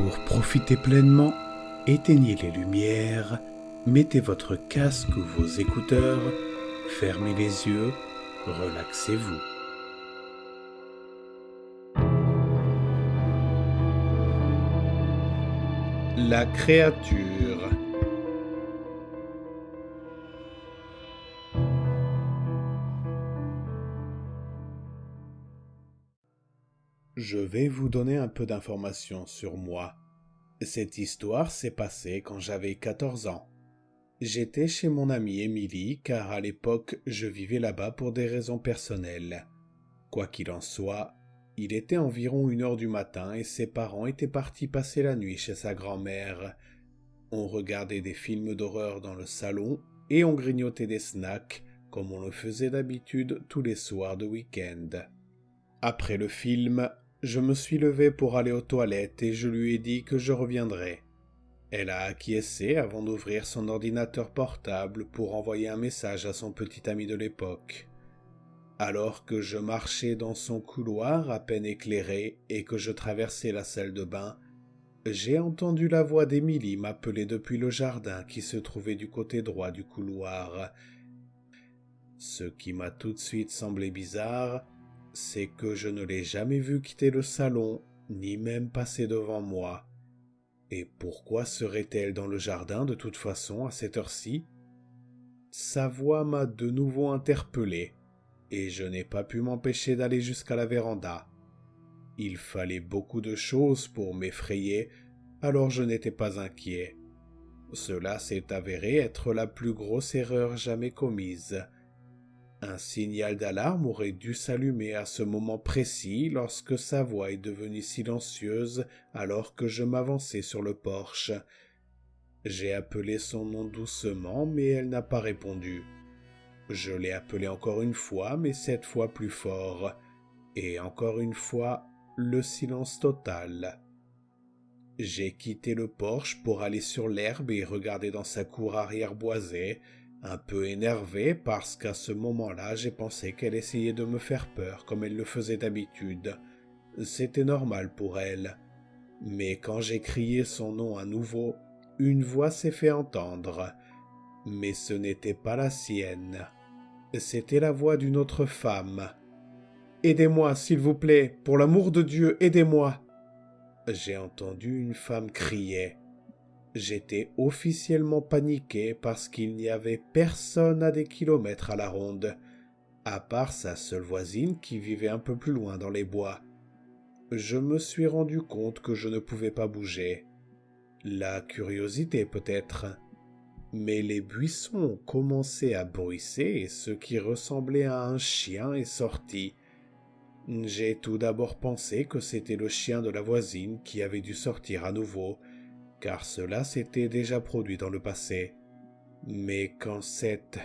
Pour profiter pleinement, éteignez les lumières, mettez votre casque ou vos écouteurs, fermez les yeux, relaxez-vous. La créature. Je vais vous donner un peu d'informations sur moi. Cette histoire s'est passée quand j'avais 14 ans. J'étais chez mon amie Émilie car à l'époque je vivais là-bas pour des raisons personnelles. Quoi qu'il en soit, il était environ 1 heure du matin et ses parents étaient partis passer la nuit chez sa grand-mère. On regardait des films d'horreur dans le salon et on grignotait des snacks comme on le faisait d'habitude tous les soirs de week-end. Après le film, je me suis levé pour aller aux toilettes et je lui ai dit que je reviendrais. Elle a acquiescé avant d'ouvrir son ordinateur portable pour envoyer un message à son petit ami de l'époque. Alors que je marchais dans son couloir à peine éclairé et que je traversais la salle de bain, j'ai entendu la voix d'Émilie m'appeler depuis le jardin qui se trouvait du côté droit du couloir. Ce qui m'a tout de suite semblé bizarre, c'est que je ne l'ai jamais vue quitter le salon, ni même passer devant moi. Et pourquoi serait-elle dans le jardin de toute façon à cette heure-ci ? Sa voix m'a de nouveau interpellé, et je n'ai pas pu m'empêcher d'aller jusqu'à la véranda. Il fallait beaucoup de choses pour m'effrayer, alors je n'étais pas inquiet. Cela s'est avéré être la plus grosse erreur jamais commise. Un signal d'alarme aurait dû s'allumer à ce moment précis lorsque sa voix est devenue silencieuse alors que je m'avançais sur le porche. J'ai appelé son nom doucement, mais elle n'a pas répondu. Je l'ai appelée encore une fois, mais cette fois plus fort. Et encore une fois, le silence total. J'ai quitté le porche pour aller sur l'herbe et regarder dans sa cour arrière boisée, un peu énervé parce qu'à ce moment-là, j'ai pensé qu'elle essayait de me faire peur comme elle le faisait d'habitude. C'était normal pour elle. Mais quand j'ai crié son nom à nouveau, une voix s'est fait entendre. Mais ce n'était pas la sienne. C'était la voix d'une autre femme. « Aidez-moi, s'il vous plaît, pour l'amour de Dieu, aidez-moi !» J'ai entendu une femme crier. J'étais officiellement paniqué parce qu'il n'y avait personne à des kilomètres à la ronde, à part sa seule voisine qui vivait un peu plus loin dans les bois. Je me suis rendu compte que je ne pouvais pas bouger. La curiosité peut-être. Mais les buissons ont commencé à bruisser et ce qui ressemblait à un chien est sorti. J'ai tout d'abord pensé que c'était le chien de la voisine qui avait dû sortir à nouveau, car cela s'était déjà produit dans le passé. Mais quand cette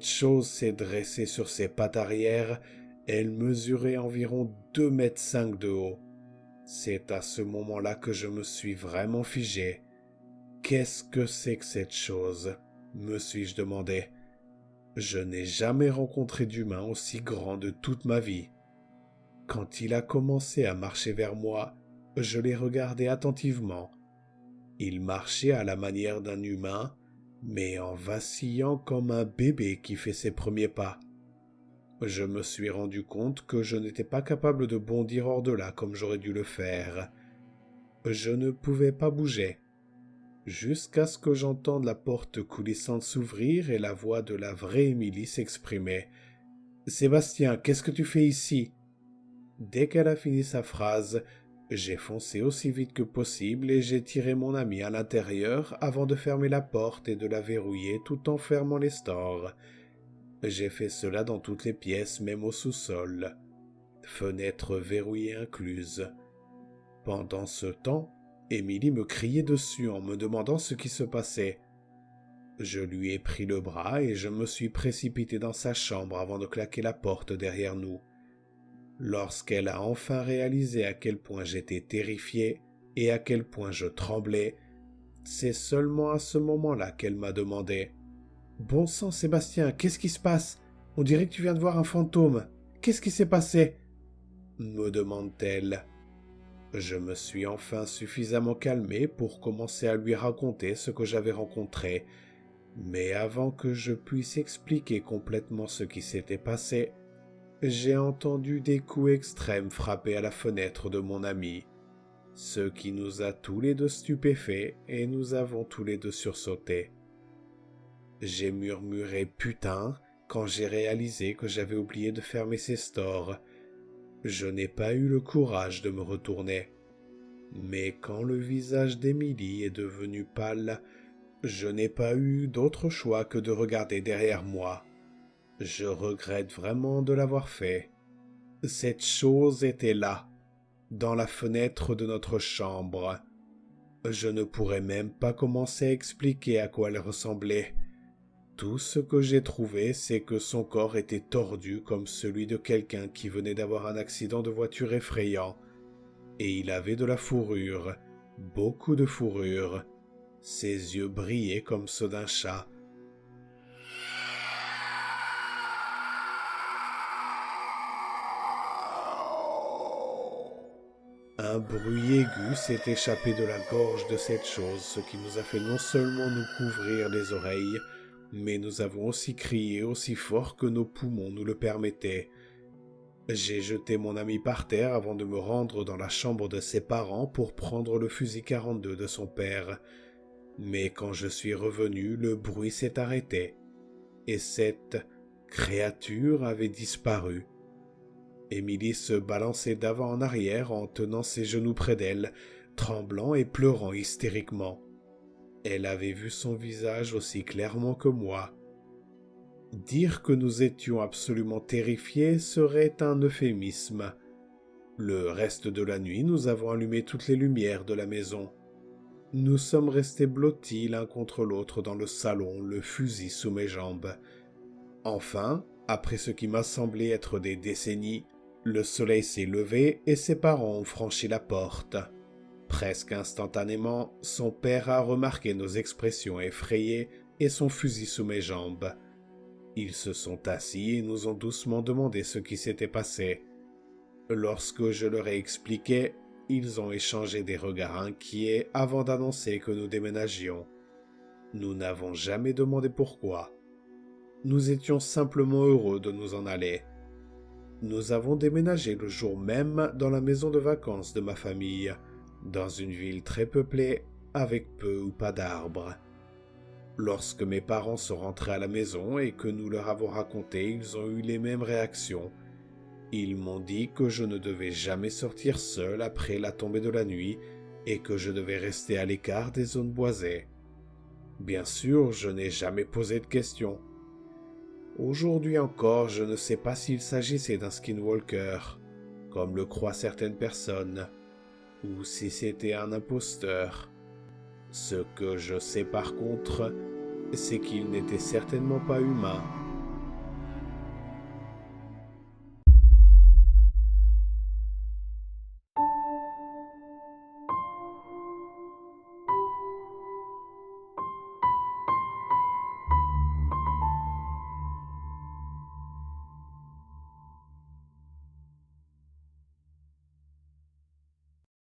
chose s'est dressée sur ses pattes arrière, elle mesurait environ 2,5 m de haut. C'est à ce moment-là que je me suis vraiment figé. Qu'est-ce que c'est que cette chose ? Me suis-je demandé. Je n'ai jamais rencontré d'humain aussi grand de toute ma vie. Quand il a commencé à marcher vers moi, je l'ai regardé attentivement. Il marchait à la manière d'un humain, mais en vacillant comme un bébé qui fait ses premiers pas. Je me suis rendu compte que je n'étais pas capable de bondir hors de là comme j'aurais dû le faire. Je ne pouvais pas bouger, jusqu'à ce que j'entende la porte coulissante s'ouvrir et la voix de la vraie Émilie s'exprimer. « Sébastien, qu'est-ce que tu fais ici ?» Dès qu'elle a fini sa phrase, j'ai foncé aussi vite que possible et j'ai tiré mon amie à l'intérieur avant de fermer la porte et de la verrouiller tout en fermant les stores. J'ai fait cela dans toutes les pièces, même au sous-sol. Fenêtres verrouillées incluses. Pendant ce temps, Émilie me criait dessus en me demandant ce qui se passait. Je lui ai pris le bras et je me suis précipité dans sa chambre avant de claquer la porte derrière nous. Lorsqu'elle a enfin réalisé à quel point j'étais terrifié et à quel point je tremblais, c'est seulement à ce moment-là qu'elle m'a demandé « Bon sang, Sébastien, qu'est-ce qui se passe ? On dirait que tu viens de voir un fantôme. Qu'est-ce qui s'est passé ?» me demande-t-elle. Je me suis enfin suffisamment calmé pour commencer à lui raconter ce que j'avais rencontré, mais avant que je puisse expliquer complètement ce qui s'était passé, j'ai entendu des coups extrêmes frapper à la fenêtre de mon ami, ce qui nous a tous les deux stupéfaits et nous avons tous les deux sursauté. J'ai murmuré « putain » quand j'ai réalisé que j'avais oublié de fermer ses stores. Je n'ai pas eu le courage de me retourner. Mais quand le visage d'Émilie est devenu pâle, je n'ai pas eu d'autre choix que de regarder derrière moi. Je regrette vraiment de l'avoir fait. Cette chose était là, dans la fenêtre de notre chambre. Je ne pourrais même pas commencer à expliquer à quoi elle ressemblait. Tout ce que j'ai trouvé, c'est que son corps était tordu comme celui de quelqu'un qui venait d'avoir un accident de voiture effrayant. Et il avait de la fourrure, beaucoup de fourrure. Ses yeux brillaient comme ceux d'un chat. Un bruit aigu s'est échappé de la gorge de cette chose, ce qui nous a fait non seulement nous couvrir les oreilles, mais nous avons aussi crié aussi fort que nos poumons nous le permettaient. J'ai jeté mon ami par terre avant de me rendre dans la chambre de ses parents pour prendre le fusil 42 de son père. Mais quand je suis revenu, le bruit s'est arrêté, et cette créature avait disparu. Émilie se balançait d'avant en arrière en tenant ses genoux près d'elle, tremblant et pleurant hystériquement. Elle avait vu son visage aussi clairement que moi. Dire que nous étions absolument terrifiés serait un euphémisme. Le reste de la nuit, nous avons allumé toutes les lumières de la maison. Nous sommes restés blottis l'un contre l'autre dans le salon, le fusil sous mes jambes. Enfin, après ce qui m'a semblé être des décennies, le soleil s'est levé et ses parents ont franchi la porte. Presque instantanément, son père a remarqué nos expressions effrayées et son fusil sous mes jambes. Ils se sont assis et nous ont doucement demandé ce qui s'était passé. Lorsque je leur ai expliqué, ils ont échangé des regards inquiets avant d'annoncer que nous déménagions. Nous n'avons jamais demandé pourquoi. Nous étions simplement heureux de nous en aller. Nous avons déménagé le jour même dans la maison de vacances de ma famille, dans une ville très peuplée, avec peu ou pas d'arbres. Lorsque mes parents sont rentrés à la maison et que nous leur avons raconté, ils ont eu les mêmes réactions. Ils m'ont dit que je ne devais jamais sortir seul après la tombée de la nuit et que je devais rester à l'écart des zones boisées. Bien sûr, je n'ai jamais posé de questions. Aujourd'hui encore, je ne sais pas s'il s'agissait d'un skinwalker, comme le croient certaines personnes, ou si c'était un imposteur. Ce que je sais par contre, c'est qu'il n'était certainement pas humain,